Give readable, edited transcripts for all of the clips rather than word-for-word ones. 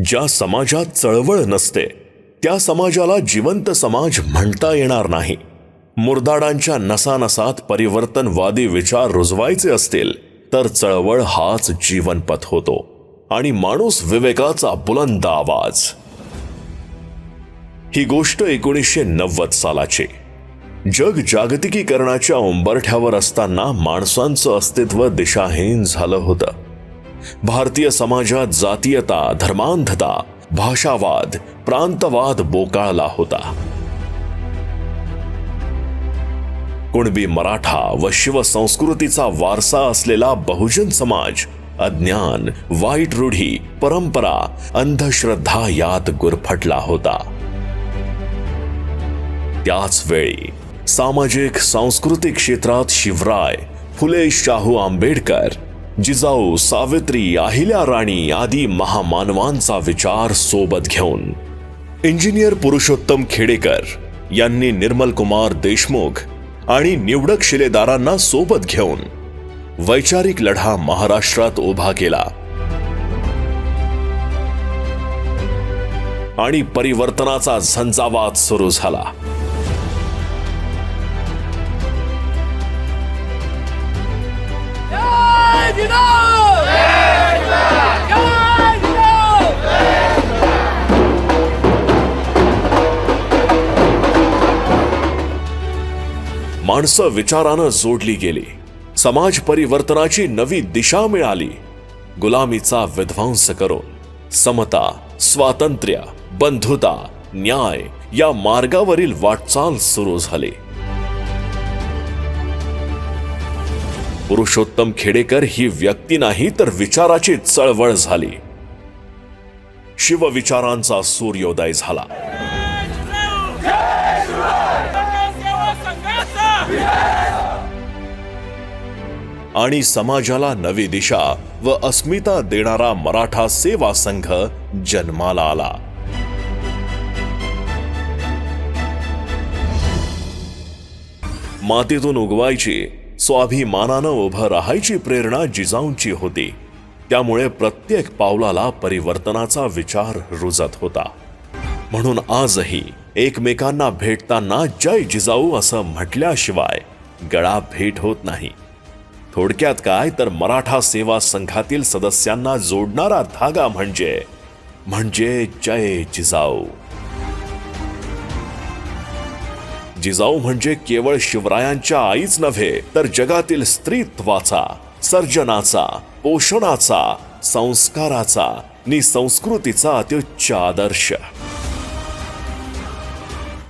ज्या समाजात चळवळ नसते त्या समाजाला जिवंत समाज म्हणता येणार नाही. मुरदाडांच्या नसानसात परिवर्तनवादी विचार रुजवायचे असतील तर चळवळ हाच जीवनपथ होतो आणि माणूस विवेकाचा बुलंद आवाज. ही गोष्ट 1990 सालाची. जग जागतिकीकरणाच्या उंबरठ्यावर असताना माणसांचं अस्तित्व दिशाहीन झालं होतं. भारतीय समाजात जातीयता, धर्मांधता, भाषावाद, प्रांतवाद बोकाळला होता. कुणबी मराठा व शिवसंस्कृतीचा वारसा असलेला बहुजन समाज अज्ञान, वाईट रूढी, परंपरा, अंधश्रद्धा यात गुरफटला होता. त्याच वेळी सामाजिक सांस्कृतिक क्षेत्रात शिवराय, फुले शाहू आंबेडकर, जिजाऊ, सावित्री, अहिल्या राणी आदी महामानवांचा विचार सोबत घेऊन इंजिनियर पुरुषोत्तम खेडेकर यांनी निर्मल कुमार देशमुख आणि निवडक शिलेदारांना सोबत घेऊन वैचारिक लढा महाराष्ट्रात उभा केला आणि परिवर्तनाचा झंझावात सुरू झाला. माणसं विचारानं जोडली गेली. समाज परिवर्तनाची नवी दिशा मिळाली. गुलामीचा विध्वंस करून समता, स्वातंत्र्य, बंधुता, न्याय या मार्गावरील वाटचाल सुरू झाली. पुरुषोत्तम खेडेकर ही व्यक्ती नाही तर विचाराची चळवळ झाली. शिवविचारांचा सूर्योदय झाला. आणि समाजाला नवी दिशा व अस्मिता देणारा मराठा सेवा संघ जन्माला आला. मातीतून उगवायची, स्वाभिमानानं उभं राहायची प्रेरणा जिजाऊंची होती. त्यामुळे प्रत्येक पावलाला परिवर्तनाचा विचार रुजत होता. म्हणून आजही एकमेकांना भेटताना जय जिजाऊ असं म्हटल्याशिवाय गळा भेट होत नाही. थोडक्यात काय तर मराठा सेवा संघातील सदस्यांना जोडणारा धागा म्हणजे जय जिजाऊ. जिजाऊ म्हणजे केवळ शिवरायांच्या आईच नव्हे तर जगातील स्त्रीत्वाचा, सर्जनाचा, पोषणाचा, संस्काराचा आणि संस्कृतीचा अत्युच्च आदर्श.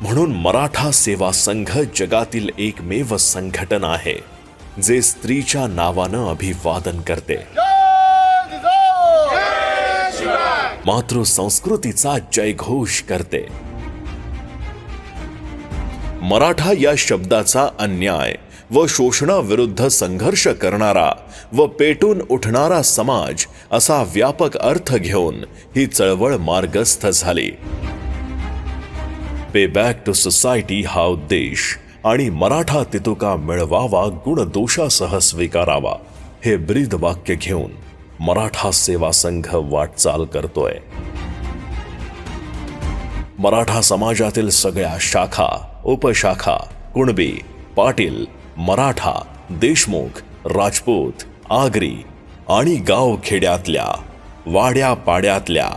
म्हणून मराठा सेवा संघ जगातील एकमेव संघटन आहे जे स्त्रीच्या नावानं अभिवादन करते, मातृसंस्कृतीचा जयघोष करते. मराठा या शब्दाचा अन्याय व शोषणाविरुद्ध संघर्ष करणारा व पेटून उठणारा समाज असा व्यापक अर्थ घेऊन ही चळवळ मार्गस्थ झाली. पे बॅक टू सोसायटी हा उद्देश आणि मराठा तितुका मिळवावा, गुण दोषासह स्वीकारावा हे ब्रीद वाक्य घेऊन मराठा सेवा संघ वाटचाल करतोय. मराठा समाजातील सगळ्या शाखा, उपशाखा, कुणबी, पाटील, मराठा, देशमुख, राजपूत, आगरी आणि गाव खेड्यातल्या, वाड्या पाड्यातल्या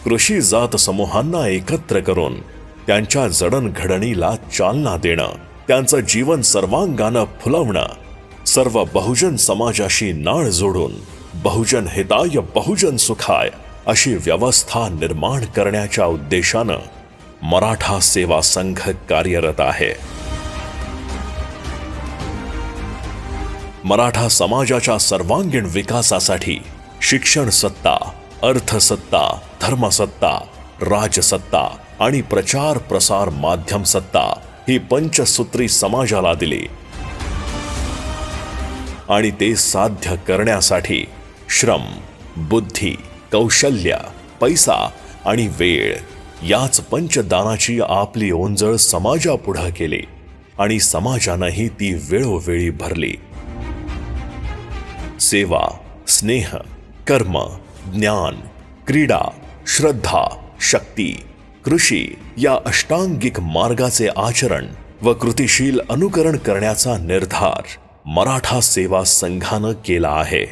कृषी जात समूहांना एकत्र करून त्यांच्या जडणघडणीला चालना देणं, त्यांचं जीवन सर्वांगानं फुलवणं, सर्व बहुजन समाजाशी नाळ जोडून बहुजन हिताय बहुजन सुखाय अशी व्यवस्था निर्माण करण्याच्या उद्देशानं मराठा सेवा संघ कार्यरत आहे. मराठा समाजाच्या सर्वांगीण विकासासाठी शिक्षण सत्ता, अर्थसत्ता, धर्मसत्ता, राजसत्ता आणि प्रचार प्रसार माध्यम सत्ता ही पंचसूत्री समाजाला दिली आणि ते साध्य करण्यासाठी श्रम, बुद्धी, कौशल्य, पैसा आणि वेळ याच पंचदानाची आपली ओंजळ समाजापुढे केली आणि समाजानंही ती वेळोवेळी भरली. सेवा, स्नेह, कर्म, ज्ञान, क्रीडा, श्रद्धा, शक्ती, कृषी या अष्टांगिक मार्गाचे आचरण व कृतिशील अनुकरण करण्याचा निर्धार मराठा सेवा संघानं केला आहे.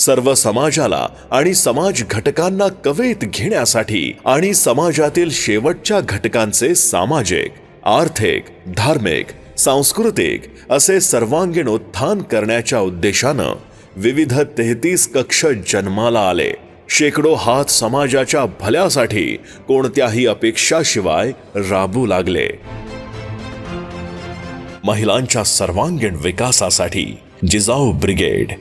सर्व समाजाला आणि समाज घटकांना कवेत घेण्यासाठी आणि समाजातील शेवटच्या घटकांचे सामाजिक, आर्थिक, धार्मिक, सांस्कृतिक असे सर्वांगीण उत्थान करण्याच्या उद्देशानं विविध 33 कक्ष जन्माला आले. शेकडो हात समाजाच्या भल्यासाठी कोणत्याही अपेक्षाशिवाय राबू लागले. महिलांच्या सर्वांगीण विकासासाठी जिजाऊ ब्रिगेड,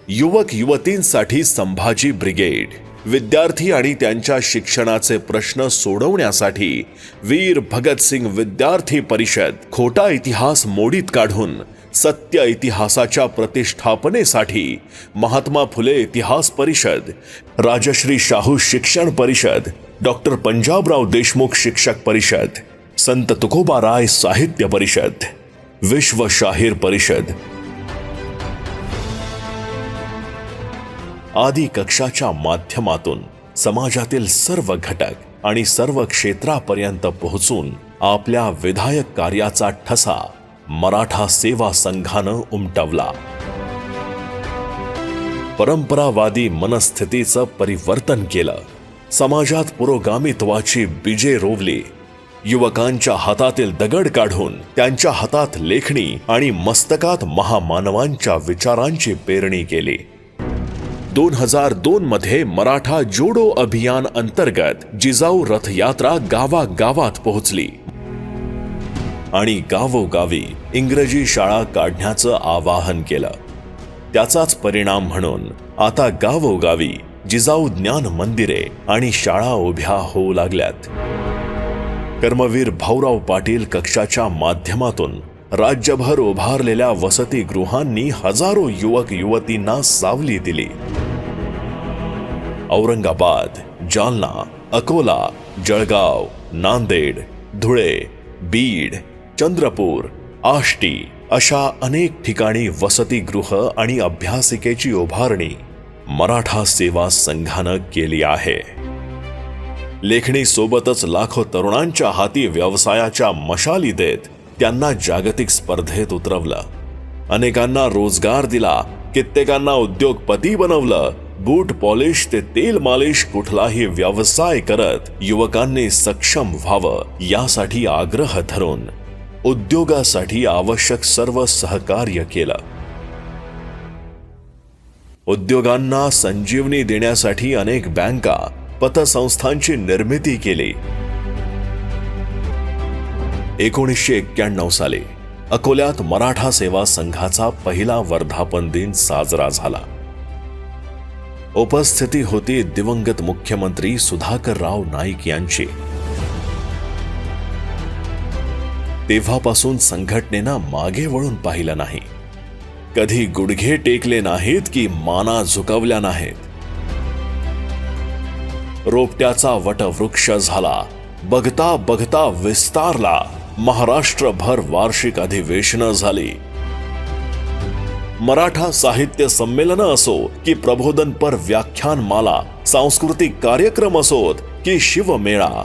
युवक युवतींसाठी संभाजी ब्रिगेड, विद्यार्थी आणि त्यांच्या शिक्षणाचे प्रश्न सोडवण्यासाठी वीर भगतसिंग विद्यार्थी परिषद, खोटा इतिहास मोडीत काढून सत्य इतिहासाच्या प्रतिष्ठापनेसाठी महात्मा फुले इतिहास परिषद, राजश्री शाहू शिक्षण परिषद, डॉक्टर पंजाबराव देशमुख शिक्षक परिषद, संत तुकोबाराय साहित्य परिषद, विश्व शाहीर परिषद आदी कक्षाच्या माध्यमातून समाजातील सर्व घटक आणि सर्व क्षेत्रापर्यंत पोहोचून आपल्या विधायक कार्याचा ठसा मराठा सेवा संघानं उमटवला. परंपरावादी मनस्थितीचं परिवर्तन केलं. समाजात पुरोगामित्वाची बीजे रोवली. युवकांच्या हातातील दगड काढून त्यांच्या हातात लेखणी आणि मस्तकात महामानवांच्या विचारांची पेरणी केली. 2002 मध्ये मराठा जोडो अभियान अंतर्गत जिजाऊ रथयात्रा गावागावात पोहोचली आणि गावोगावी इंग्रजी शाळा काढण्याचं आवाहन केलं. त्याचाच परिणाम म्हणून आता गावोगावी जिजाऊ ज्ञान मंदिरे आणि शाळा उभ्या होऊ लागल्यात. कर्मवीर भाऊराव पाटील कक्षाच्या माध्यमातून राज्यभर उभारलेल्या वसतिगृहांनी हजारो युवक युवतींना सावली दिली. औरंगाबाद, जालना, अकोला, जळगाव, नांदेड, धुळे, बीड, चंद्रपूर, आष्टी अशा अनेक ठिकाणी वसतिगृह आणि अभ्यासिकेची उभारणी मराठा सेवा संघानं केली आहे. लेखणी सोबतच लाखो तरुणांच्या हाती व्यवसायाच्या मशाली देत त्यांना जागतिक स्पर्धेत उतरवलं. अनेकांना रोजगार दिला, कित्येकांना उद्योगपती बनवलं. बूट पॉलिश ते तेल मालिश कुठलाही व्यवसाय करत युवकांनी सक्षम व्हावं यासाठी आग्रह धरून उद्योगासाठी आवश्यक सर्व सहकार्य केलं. उद्योगांना संजीवनी देण्यासाठी अनेक बँका, पतसंस्थांची निर्मिती केली. 1991 साली अकोल्यात मराठा सेवा संघाचा पहिला वर्धापन दिन साजरा झाला. उपस्थिती होती दिवंगत मुख्यमंत्री सुधाकरराव नाईक यांची. तेव्हापासून संघटनेनं मागे वळून पाहिलं नाही. कधी गुडघे टेकले नाहीत की माना झुकवल्या नाहीत. रोपट्याचा वटवृक्ष झाला. बघता बघता विस्तारला. महाराष्ट्रभर वार्षिक अधिवेशनं झाली. मराठा साहित्य संमेलनं असो की प्रबोधनपर व्याख्यानमाला, सांस्कृतिक कार्यक्रम असोत की शिवमेळा,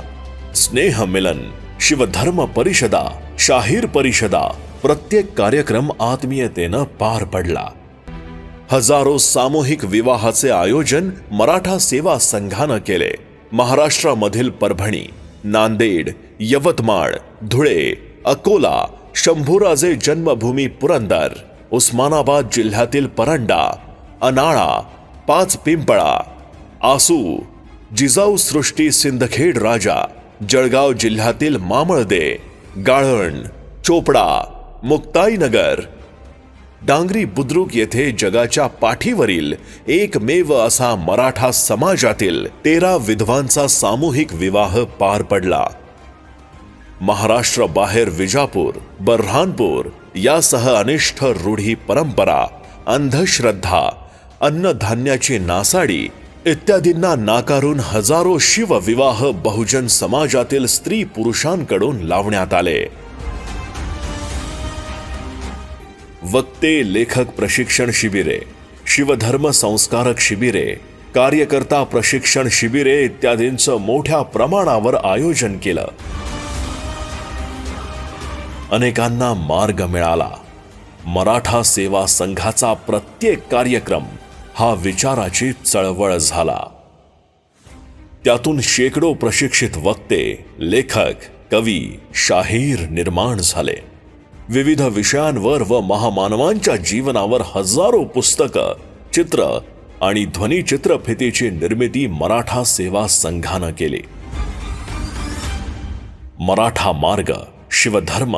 स्नेहमिलन, शिवधर्म परिषदा, शाहीर परिषदा, प्रत्येक कार्यक्रम आत्मीयतेनं पार पडला. हजारो सामूहिक विवाहाचे आयोजन मराठा सेवा संघानं केले. महाराष्ट्रामधील परभणी, नांदेड, यवतमाळ, धुळे, अकोला, शंभूराजे जन्मभूमी पुरंदर, उस्मानाबाद जिल्ह्यातील परंडा, अनाळा, पाचपिंपळा, आसू, जिजाऊ सृष्टी सिंदखेड राजा, जळगाव जिल्ह्यातील मामळदे, गाळण, चोपडा, मुक्ताईनगर, डांगरी बुद्रुक येथे जगाच्या पाठीवरील एकमेव असा मराठा समाजातील 13 विधवांचा सामूहिक विवाह पार पडला. महाराष्ट्र बाहेर विजापूर, बऱ्हाणपूर यासह अनिष्ठ रूढी परंपरा, अंधश्रद्धा, अन्नधान्याची नासाडी इत्यादींना नाकारून हजारो शिवविवाह बहुजन समाजातील स्त्री पुरुषांकडून लावण्यात आले. वक्ते लेखक प्रशिक्षण शिबिरे, शिवधर्म संस्कारक शिबिरे, कार्यकर्ता प्रशिक्षण शिबिरे इत्यादींचं मोठ्या प्रमाणावर आयोजन केलं. अनेकांना मार्ग मिळाला. मराठा सेवा संघाचा प्रत्येक कार्यक्रम हा विचाराची चळवळ झाला. त्यातून शेकडो प्रशिक्षित वक्ते, लेखक, कवी, शाहीर निर्माण झाले. विविध विषयांवर व महामानवांच्या जीवनावर हजारो पुस्तकं, चित्र आणि ध्वनिचित्रफितीची निर्मिती मराठा सेवा संघानं केली. मराठा मार्ग, शिवधर्म,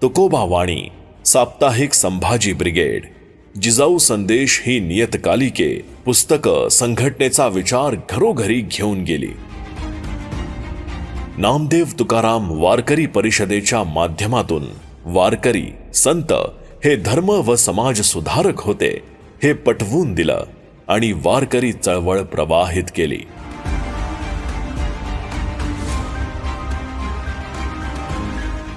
तुकोबा वाणी, साप्ताहिक संभाजी ब्रिगेड, जिजाऊ संदेश ही नियतकालिके, पुस्तकं संघटनेचा विचार घरोघरी घेऊन गेली. नामदेव तुकाराम वारकरी परिषदेच्या माध्यमातून वारकरी, संत हे धर्म व समाज सुधारक होते हे पटवून दिलं आणि वारकरी चळवळ प्रवाहित केली.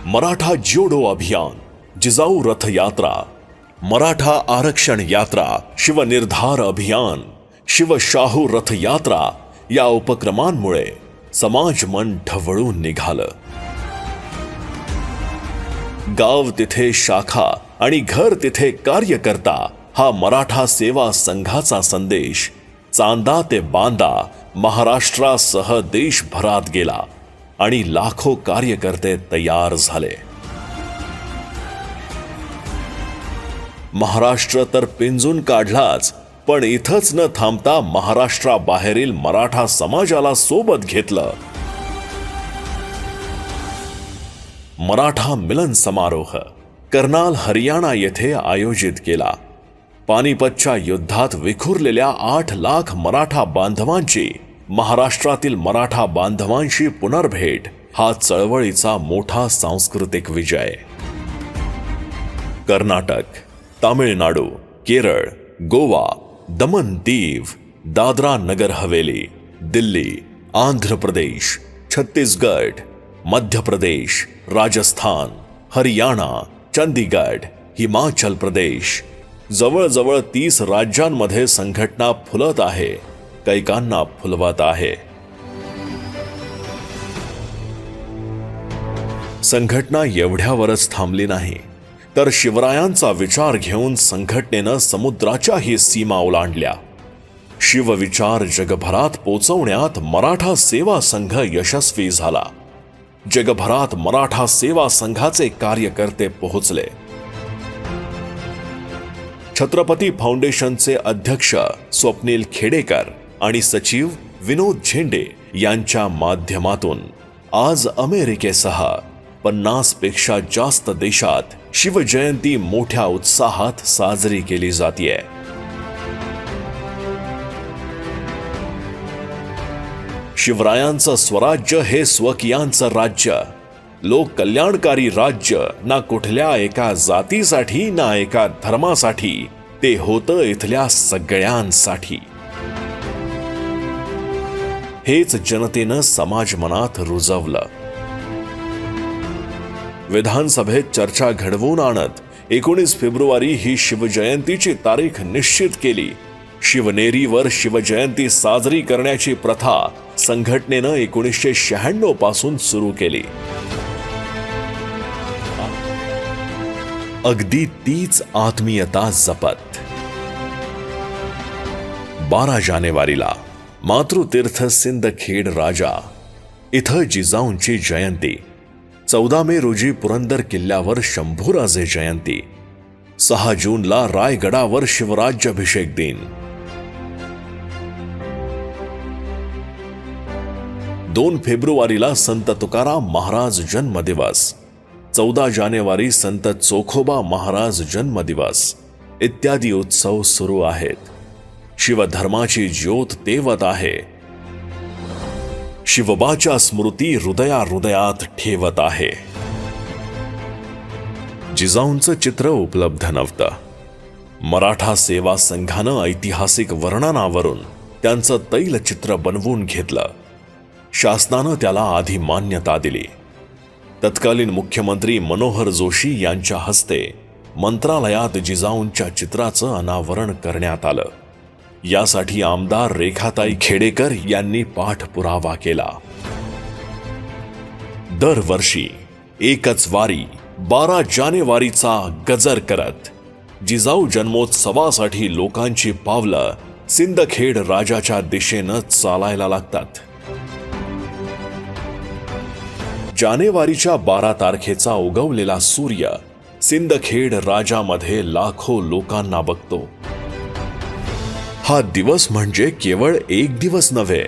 मराठा जोडो अभियान, जिजाऊ रथ यात्रा, मराठा आरक्षण यात्रा, शिवनिर्धार अभियान, शिवशाहू रथ यात्रा या उपक्रमांमुळे समाज मन ढवळून निघालं. गाव तिथे शाखा आणि घर तिथे कार्यकर्ता हा मराठा सेवा संघाचा संदेश चांदा ते बांदा महाराष्ट्रासह देशभरात गेला आणि लाखो कार्यकर्ते तयार झाले. महाराष्ट्र तर पिंजून काढलाच, पण इथंच न थांबता महाराष्ट्राबाहेरील मराठा समाजाला सोबत घेतलं. मराठा मिलन समारोह कर्नाल हरियाणा येथे आयोजित केला. पानिपतच्या युद्धात विखुरलेल्या 8 लाख मराठा बांधवांची महाराष्ट्रातील मराठा बांधवांशी पुनर्भेट हा चळवळीचा मोठा सांस्कृतिक विजय. कर्नाटक, तामिळनाडू, केरळ, गोवा, दमन दीव, दादरा नगर हवेली, दिल्ली, आंध्र प्रदेश, छत्तीसगड, मध्य प्रदेश, राजस्थान, हरियाणा, चंदीगड, हिमाचल प्रदेश, जवळजवळ 30 राज्यांमध्ये संघटना फुलत आहे, कैकांना फुलवत आहे. संघटना एवढ्यावरच थांबली नाही, तर शिवरायांचा विचार घेऊन संघटनेनं समुद्राच्याही सीमा ओलांडल्या. शिवविचार जगभरात पोचवण्यात मराठा सेवा संघ यशस्वी झाला. जगभरात मराठा सेवा संघाचे कार्यकर्ते पोहोचले. छत्रपती फाउंडेशनचे अध्यक्ष स्वप्नील खेडेकर आणि सचिव विनोद झेंडे यांच्या माध्यमातून आज अमेरिकेसह 50 पेक्षा जास्त देशात शिवजयंती मोठ्या उत्साहात साजरी केली जातीये. शिवरायांचं स्वराज्य हे स्वकीयांचं राज्य, लोक कल्याणकारी राज्य, ना कुठल्या एका जातीसाठी ना एका धर्मासाठी, ते होतं इथल्या सगळ्यांसाठी. हेच जनतेनं समाज मनात रुजवलं. विधानसभेत चर्चा घडवून आणत 19 फेब्रुवारी ही शिवजयंतीची तारीख निश्चित केली. शिवनेरीवर शिवजयंती साजरी करण्याची प्रथा संघटनेनं 1996 पासून सुरू केली. अगदी तीच आत्मीयता जपत 12 जानेवारीला मातृतीर्थ सिंदखेड राजा इथं जिजाऊंची जयंती, 14 मे रोजी पुरंदर किल्ल्यावर शंभूराजे जयंती, 6 जूनला रायगडावर शिवराज्याभिषेक दिन, 2 फेब्रुवारीला संत तुकाराम महाराज जन्मदिवस, 14 जानेवारी संत चोखोबा महाराज जन्मदिवस इत्यादी उत्सव सुरू आहेत. शिवधर्माची ज्योत तेवत आहे. शिवबाच्या स्मृती हृदयात ठेवत आहे. जिजाऊंचं चित्र उपलब्ध नव्हतं. मराठा सेवा संघानं ऐतिहासिक वर्णनावरून त्यांचं तैलचित्र बनवून घेतलं. शासनानं त्याला आधी मान्यता दिली. तत्कालीन मुख्यमंत्री मनोहर जोशी यांच्या हस्ते मंत्रालयात जिजाऊंच्या चित्राचं अनावरण करण्यात आलं. यासाठी आमदार रेखाताई खेडेकर यांनी पाठपुरावा केला. दरवर्षी एकच वारी 12 जानेवारीचा गजर करत जिजाऊ जन्मोत्सवासाठी लोकांची पावलं सिंदखेड राजाच्या दिशेनं चालायला लागतात. जानेवारीच्या 12 तारखेचा उगवलेला सूर्य सिंदखेड राजामध्ये लाखो लोकांना बघतो. हा दिवस म्हणजे केवळ एक दिवस नव्हे,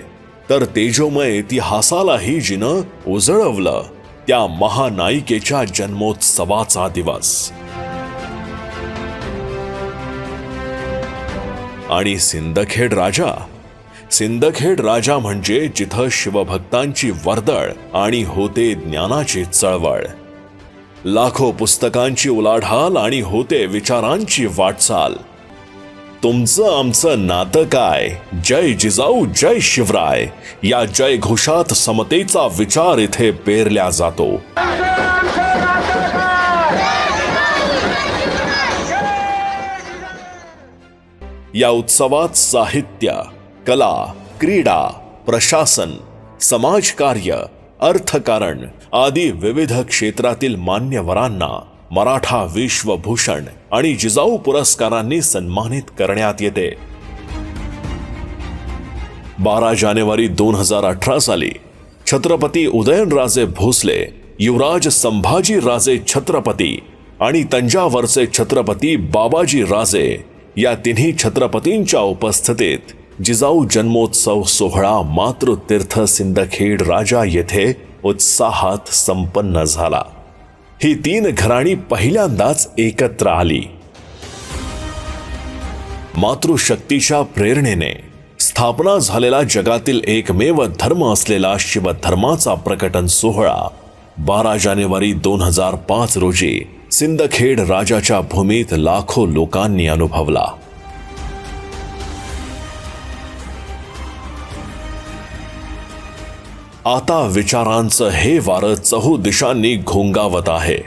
तर तेजोमय इतिहासालाही जिनं उजळवलं त्या महानायिकेच्या जन्मोत्सवाचा दिवस. आणि सिंदखेड राजा म्हणजे जिथं शिवभक्तांची वर्दळ आणि होते ज्ञानाची चळवळ. लाखो पुस्तकांची उलाढाल आणि होते विचारांची वाटचाल. तुमचं आमचं नातं काय, जय जिजाऊ जय शिवराय या जय घोषात समतेचा विचार इथे पेरल्या जातो. या उत्सवात साहित्य, कला, क्रीडा, प्रशासन, समाजकार्य, अर्थकारण आदी विविध क्षेत्रातील मान्यवरांना मराठा विश्वभूषण आणि जिजाऊ पुरस्कारांनी सन्मानित करण्यात येते. 12 जानेवारी 2018 साली छत्रपती उदयनराजे भोसले, युवराज संभाजी राजे छत्रपती आणि तंजावरचे छत्रपती बाबाजी राजे या तिन्ही छत्रपतींच्या उपस्थितीत जिजाऊ जन्मोत्सव सोहळा मातृतीर्थ सिंदखेड राजा येथे उत्साहात संपन्न झाला. ही 3 घराणी पहिल्यांदाच एकत्र आली. मातृशक्तीच्या प्रेरणेने स्थापना झालेला जगातील एकमेव धर्म असलेला शिवधर्माचा प्रकटन सोहळा 12 जानेवारी 2005 रोजी सिंदखेड राजाच्या भूमीत लाखो लोकांनी अनुभवला. आता विचारांचं हे वारं चहूदिशांनी घोंगावत आहे.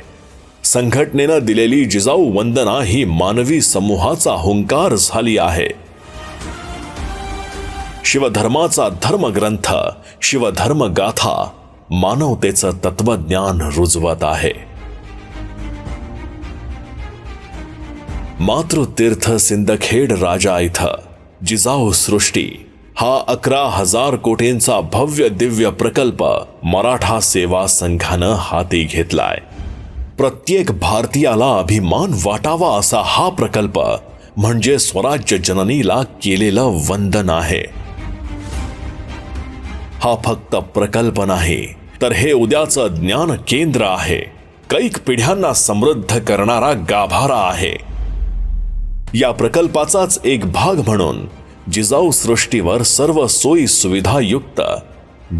संघटनेनं दिलेली जिजाऊ वंदना ही मानवी समूहाचा हुंकार झाली आहे. शिवधर्माचा धर्मग्रंथ, शिवधर्म गाथा मानवतेचं तत्वज्ञान रुजवत आहे. मातृतीर्थ सिंदखेड राजा इथं जिजाऊ सृष्टी हा 11,000 कोटींचा भव्य दिव्य प्रकल्प मराठा सेवा संघानं हाती घेतलाय. प्रत्येक भारतीयाला अभिमान वाटावा असा हा प्रकल्प म्हणजे स्वराज्य जननीला केलेलं वंदन आहे. हा फक्त प्रकल्प नाही, तर हे उद्याचं ज्ञान केंद्र आहे. कैक पिढ्यांना समृद्ध करणारा गाभारा आहे. या प्रकल्पाचाच एक भाग म्हणून जिजाऊ सृष्टीवर सर्व सोयी सुविधा युक्त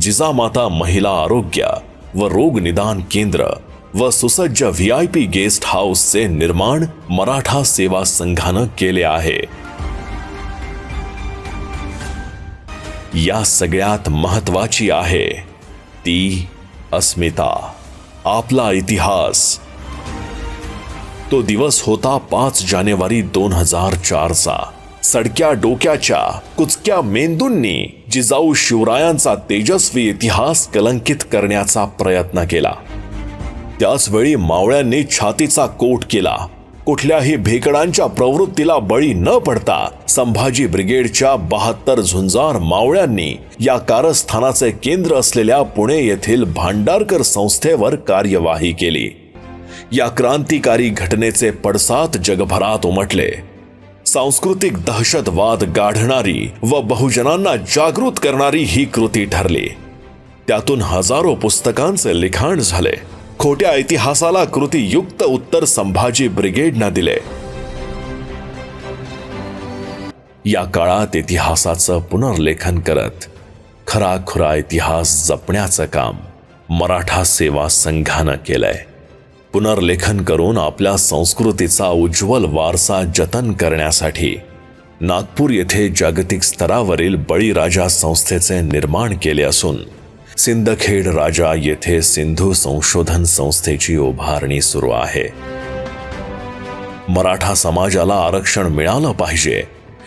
जिजामाता महिला आरोग्य व रोग निदान केंद्र व सुसज्ज VIP गेस्ट हाऊसचे निर्माण मराठा सेवा संघानं केले आहे. या सगळ्यात महत्वाची आहे ती अस्मिता, आपला इतिहास. तो दिवस होता 5 जानेवारी 2004 चा. सडक्या डोक्याच्या कुचक्या मेंदूंनी जिजाऊ शिवरायांचा तेजस्वी इतिहास कलंकित करण्याचा प्रयत्न केला. त्याचवेळी मावळ्यांनी छातीचा कोट केला. कुठल्याही भेकडांच्या प्रवृत्तीला बळी न पडता संभाजी ब्रिगेडच्या 72 झुंजार मावळ्यांनी या कारस्थानाचे केंद्र असलेल्या पुणे येथील भांडारकर संस्थेवर कार्यवाही केली. या क्रांतिकारी घटनेचे पडसाद जगभरात उमटले. सांस्कृतिक दहशतवाद गाढणारी व बहुजनांना जागृत करणारी ही कृती ठरली. त्यातून हजारो पुस्तकांचे लिखाण झाले. खोट्या इतिहासाला कृतीयुक्त उत्तर संभाजी ब्रिगेडनं दिले. या काळात इतिहासाचं पुनर्लेखन करत खराखुरा इतिहास जपण्याचं काम मराठा सेवा संघानं केलंय. पुनर्लेखन करून आपल्या संस्कृतीचा उज्ज्वल वारसा जतन करण्यासाठी नागपूर येथे जागतिक स्तरावरील बळीराजा संस्थेचे निर्माण केले असून सिंदखेड राजा येथे सिंधू संशोधन संस्थेची उभारणी सुरू आहे. मराठा समाजाला आरक्षण मिळालं पाहिजे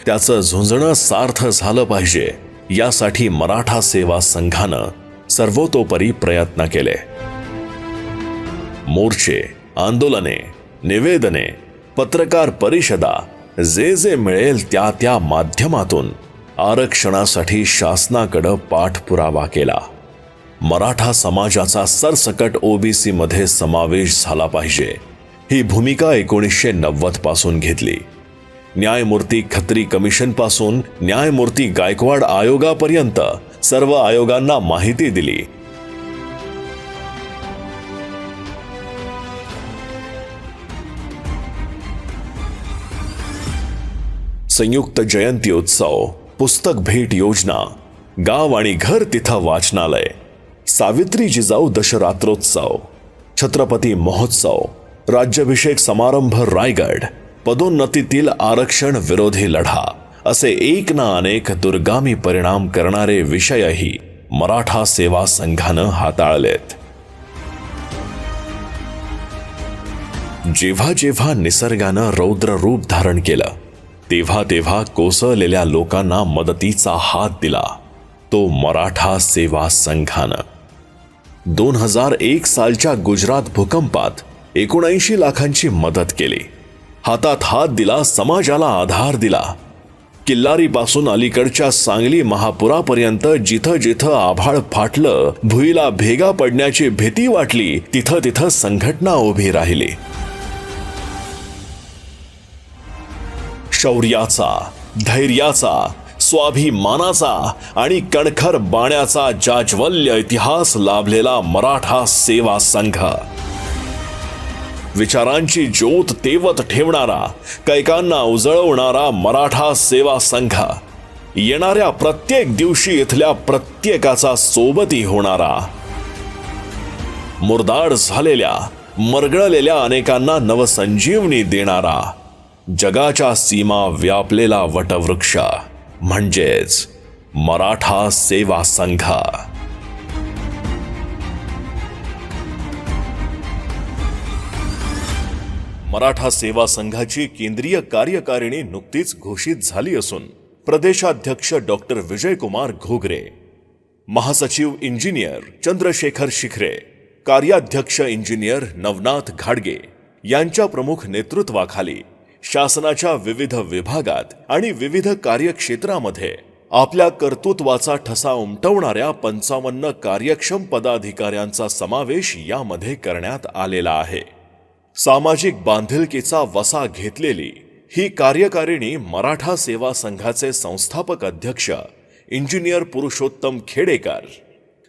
त्याचं झुंजणं सार्थ झालं पाहिजे यासाठी मराठा सेवा संघानं सर्वतोपरी प्रयत्न केले. मोर्चे, आंदोलने, निवेदने, पत्रकार परिषदा, जे मिळेल त्या माध्यमातून आरक्षणासाठी शासनाकडे पाठपुरावा केला. मराठा समाजाचा सरसकट ओबीसी मध्ये समावेश झाला पाहिजे ही भूमिका 1990 पासून घेतली. न्यायमूर्ती खत्री कमिशन पासून न्यायमूर्ती गायकवाड आयोगापर्यंत सर्व आयोगांना माहिती दिली. संयुक्त जयंती उत्सव, पुस्तक भेट योजना, गाव आणि घर तिथं वाचनालय, सावित्री जिजाऊ दशरात्रोत्सव, छत्रपती महोत्सव, राज्याभिषेक समारंभ रायगड, पदोन्नतीतील आरक्षण विरोधी लढा असे एक ना अनेक दुर्गामी परिणाम करणारे विषयही मराठा सेवा संघानं हाताळलेत. जेव्हा जेव्हा निसर्गानं रौद्र रूप धारण केलं तेव्हा तेव्हा कोसळलेल्या लोकांना मदतीचा हात दिला तो मराठा सेवा संघानं. 2001 सालच्या गुजरात भूकंपात 79 लाखांची मदत केली. हातात हात दिला, समाजाला आधार दिला. किल्लारीपासून अलीकडच्या सांगली महापुरापर्यंत जिथं जिथं आभाळ फाटलं, भुईला भेगा पडण्याची भीती वाटली, तिथं तिथं संघटना उभी राहिली. शौर्याचा, धैर्याचा, स्वाभिमानाचा आणि कणखर बाण्याचा जाज्वल्य इतिहास लाभलेला मराठा सेवा संघ, विचारांची ज्योत तेवत ठेवणारा, कैकांना उजळवणारा मराठा सेवा संघ, येणाऱ्या प्रत्येक दिवशी इथल्या प्रत्येकाचा सोबती होणारा, मुरदाड झालेल्या, मरगळलेल्या अनेकांना नवसंजीवनी देणारा, जगाच्या सीमा व्यापलेला वटवृक्ष म्हणजेच मराठा सेवा संघ. मराठा सेवा संघाची केंद्रीय कार्यकारिणी नुकतीच घोषित झाली असून प्रदेशाध्यक्ष डॉक्टर विजयकुमार घोगरे, महासचिव इंजिनियर चंद्रशेखर शिखरे, कार्याध्यक्ष इंजिनियर नवनाथ घाडगे यांच्या प्रमुख नेतृत्वाखाली शासनाच्या विविध विभागात आणि विविध कार्यक्षेत्रामध्ये आपल्या कर्तृत्वाचा ठसा उमटवणाऱ्या 55 कार्यक्षम पदाधिकाऱ्यांचा समावेश यामध्ये करण्यात आलेला आहे. सामाजिक बांधिलकीचा वसा घेतलेली ही कार्यकारिणी मराठा सेवा संघाचे संस्थापक अध्यक्ष इंजिनियर पुरुषोत्तम खेडेकर,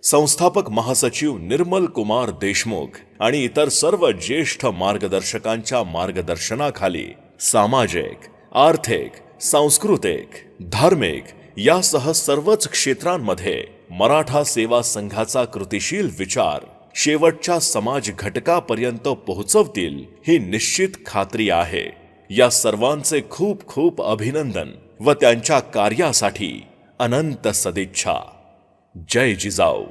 संस्थापक महासचिव निर्मल कुमार देशमुख आणि इतर सर्व ज्येष्ठ मार्गदर्शकांच्या मार्गदर्शनाखाली सामाजिक, आर्थिक, सांस्कृतिक, धार्मिक यासह सर्वच क्षेत्रांमध्ये मराठा सेवा संघाचा कृतिशील विचार शेवटच्या समाज घटकापर्यंत पोहोचवतील ही निश्चित खात्री आहे. या सर्वांचे खूप खूप अभिनंदन व त्यांच्या कार्यासाठी अनंत सदिच्छा. जय जिजाऊ.